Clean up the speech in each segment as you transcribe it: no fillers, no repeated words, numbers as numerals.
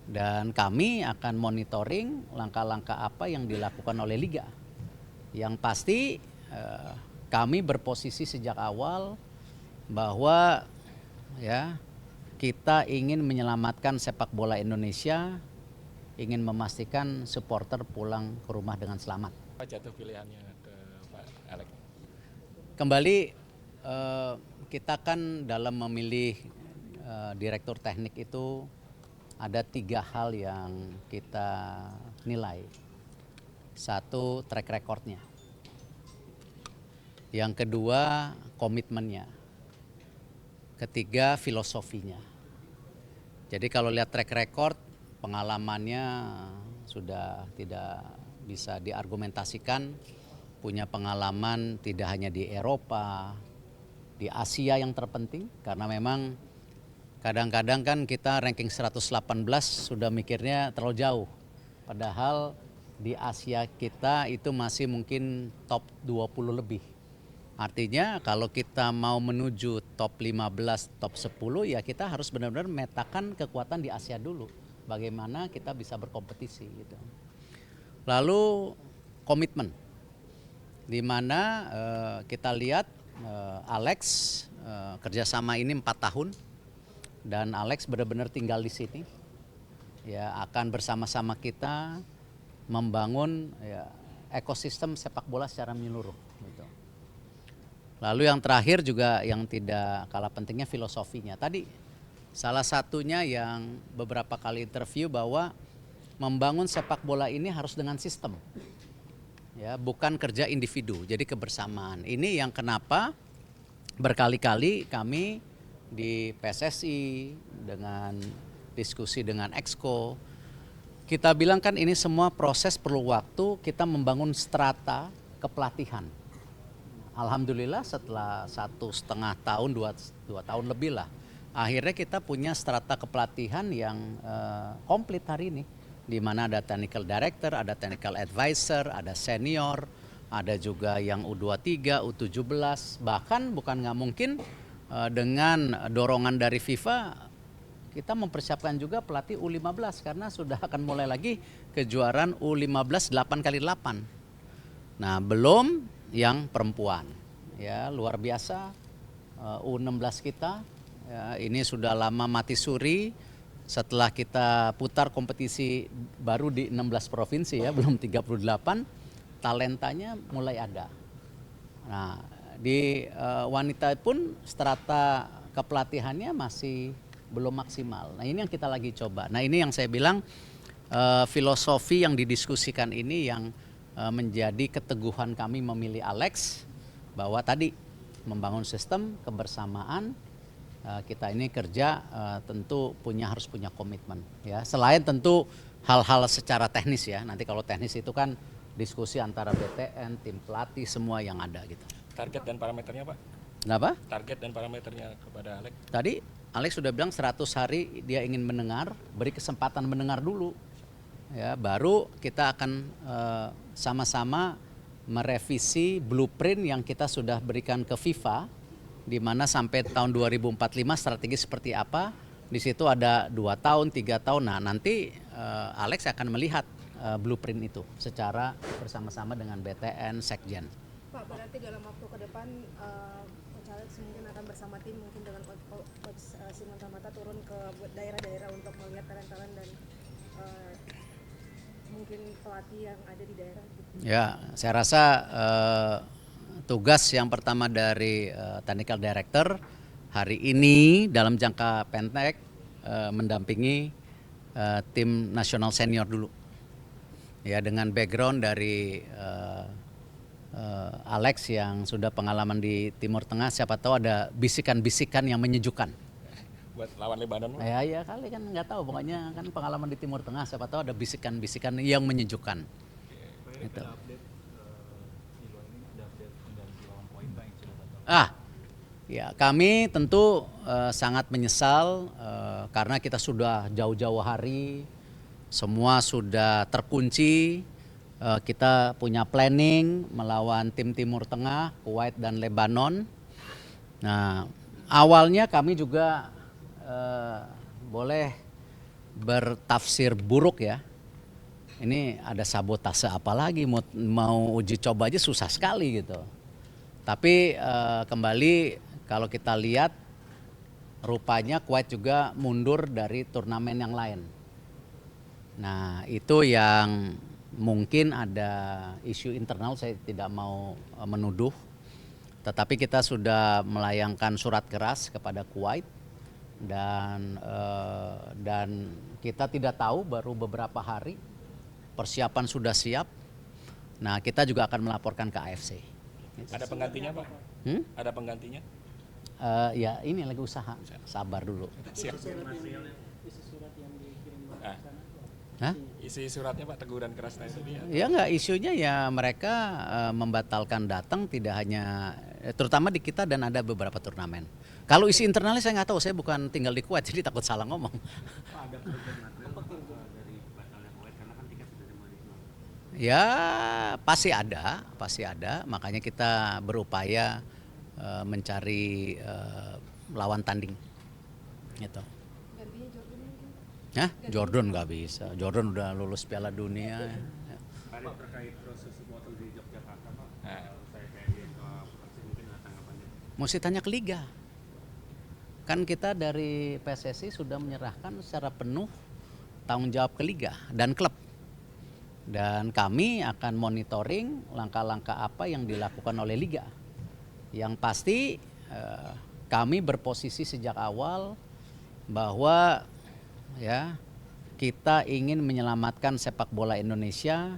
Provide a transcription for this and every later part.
Dan kami akan monitoring langkah-langkah apa yang dilakukan oleh Liga. Yang pasti kami berposisi sejak awal bahwa ya kita ingin menyelamatkan sepak bola Indonesia, ingin memastikan supporter pulang ke rumah dengan selamat. Apa jatuh pilihannya ke Pak Alex? Kembali kita kan dalam memilih direktur teknik itu ada 3 hal yang kita nilai. Satu, track recordnya. Yang kedua, komitmennya. Ketiga, filosofinya. Jadi kalau lihat track record, pengalamannya sudah tidak bisa diargumentasikan. Punya pengalaman tidak hanya di Eropa, di Asia yang terpenting, karena memang kadang-kadang kan kita ranking 118 sudah mikirnya terlalu jauh. Padahal di Asia kita itu masih mungkin top 20 lebih. Artinya kalau kita mau menuju top 15, top 10 ya kita harus benar-benar memetakan kekuatan di Asia dulu. Bagaimana kita bisa berkompetisi gitu. Lalu komitmen. Di mana kita lihat Alex kerjasama ini 4 tahun. Dan Alex benar-benar tinggal di sini, ya akan bersama-sama kita membangun ya, ekosistem sepak bola secara menyeluruh. Gitu. Lalu yang terakhir juga yang tidak kalah pentingnya filosofinya. Tadi salah satunya yang beberapa kali interview bahwa membangun sepak bola ini harus dengan sistem, ya bukan kerja individu. Jadi kebersamaan. Ini yang kenapa berkali-kali kami di PSSI dengan diskusi dengan Exco kita bilang kan ini semua proses perlu waktu, kita membangun strata kepelatihan. Alhamdulillah setelah 1,5 tahun, 2 tahun lebih lah, akhirnya kita punya strata kepelatihan yang komplit hari ini, di mana ada technical director, ada technical advisor, ada senior, ada juga yang U23, U17, bahkan bukan nggak mungkin dengan dorongan dari FIFA kita mempersiapkan juga pelatih U15 karena sudah akan mulai lagi kejuaraan U15 8x8. Nah, belum yang perempuan. Ya, luar biasa U16 kita ya, ini sudah lama mati suri setelah kita putar kompetisi baru di 16 provinsi ya, belum 38, talentanya mulai ada. Nah, di wanita pun strata kepelatihannya masih belum maksimal. Nah ini yang kita lagi coba. Nah ini yang saya bilang filosofi yang didiskusikan ini yang menjadi keteguhan kami memilih Alex, bahwa tadi membangun sistem kebersamaan, kita ini kerja tentu harus punya komitmen. Ya. Selain tentu hal-hal secara teknis ya. Nanti kalau teknis itu kan diskusi antara BTN, tim pelatih semua yang ada gitu. Target dan parameternya Pak? Kenapa? Target dan parameternya kepada Alex? Tadi Alex sudah bilang 100 hari dia ingin mendengar, beri kesempatan mendengar dulu. Ya, baru kita akan sama-sama merevisi blueprint yang kita sudah berikan ke FIFA, di mana sampai tahun 2045 strategi seperti apa. Di situ ada 2 tahun, 3 tahun. Nah nanti Alex akan melihat blueprint itu secara bersama-sama dengan BTN, Sekjen. Pak, berarti dalam waktu ke depan Coach Alex mungkin akan bersama tim mungkin dengan Coach Simon Tamata turun ke daerah-daerah untuk melihat talent-talent dan mungkin pelatih yang ada di daerah. Ya, saya rasa tugas yang pertama dari technical director hari ini dalam jangka pendek mendampingi tim nasional senior dulu. Ya, dengan background dari Alex yang sudah pengalaman di Timur Tengah, siapa tahu ada bisikan-bisikan yang menyejukkan. Buat lawan Lebanon? Ya kali kan nggak tahu, pokoknya kan pengalaman di Timur Tengah, siapa tahu ada bisikan-bisikan yang menyejukkan. Itu. Ya kami tentu sangat menyesal karena kita sudah jauh-jauh hari, semua sudah terkunci. Kita punya planning melawan tim Timur Tengah, Kuwait dan Lebanon. Nah, awalnya kami juga boleh bertafsir buruk ya. Ini ada sabotase apa lagi, mau uji coba aja susah sekali gitu. Tapi kembali kalau kita lihat rupanya Kuwait juga mundur dari turnamen yang lain. Nah itu yang mungkin ada isu internal, saya tidak mau menuduh. Tetapi kita sudah melayangkan surat keras kepada Kuwait dan kita tidak tahu baru beberapa hari persiapan sudah siap. Nah kita juga akan melaporkan ke AFC. Ada penggantinya Pak? Ada penggantinya? Ya ini lagi usaha, sabar dulu. Siap. Isi suratnya Pak, teguran keras tadi ya? Ya enggak, isunya ya mereka membatalkan datang, tidak hanya terutama di kita dan ada beberapa turnamen. Kalau isi internalnya saya nggak tahu, saya bukan tinggal di Kuwait jadi takut salah ngomong. Ya pasti ada, makanya kita berupaya mencari lawan tanding. Gitu. Gantinya Jordan mungkin. Hah? Jordan nggak bisa. Jordan udah lulus Piala Dunia. Pak, terkait proses supporter di Yogyakarta, Pak, saya kayak Persib mungkin ada tanggapannya. Mesti tanya ke Liga. Kan kita dari PSSI sudah menyerahkan secara penuh tanggung jawab ke Liga dan klub. Dan kami akan monitoring langkah-langkah apa yang dilakukan oleh Liga. Yang pasti kami berposisi sejak awal bahwa ya kita ingin menyelamatkan sepak bola Indonesia,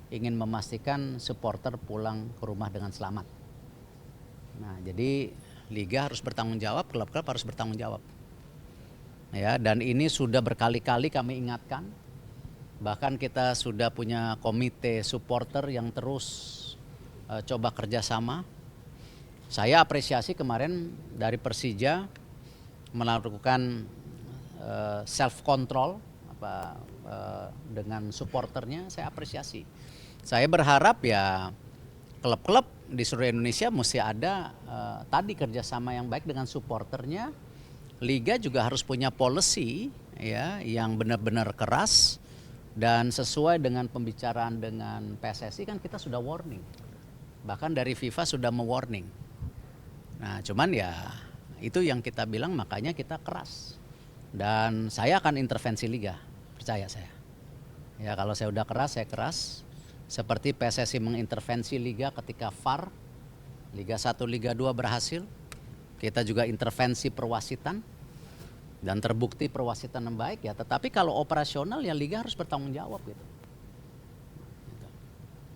ingin memastikan supporter pulang ke rumah dengan selamat. Nah, jadi Liga harus bertanggung jawab, klub-klub harus bertanggung jawab. Ya, dan ini sudah berkali-kali kami ingatkan. Bahkan kita sudah punya komite supporter yang terus coba kerjasama. Saya apresiasi kemarin dari Persija melakukan self control dengan supporternya, saya apresiasi. Saya berharap ya klub-klub di seluruh Indonesia mesti ada tadi kerjasama yang baik dengan supporternya. Liga juga harus punya policy ya yang benar-benar keras dan sesuai dengan pembicaraan dengan PSSI kan kita sudah warning. Bahkan dari FIFA sudah mewarning. Nah, cuman ya itu yang kita bilang, makanya kita keras. Dan saya akan intervensi Liga, percaya saya. Ya kalau saya udah keras, saya keras. Seperti PSSI mengintervensi Liga ketika VAR, Liga 1, Liga 2 berhasil. Kita juga intervensi perwasitan. Dan terbukti perwasitan yang baik ya. Tetapi kalau operasional ya Liga harus bertanggung jawab gitu.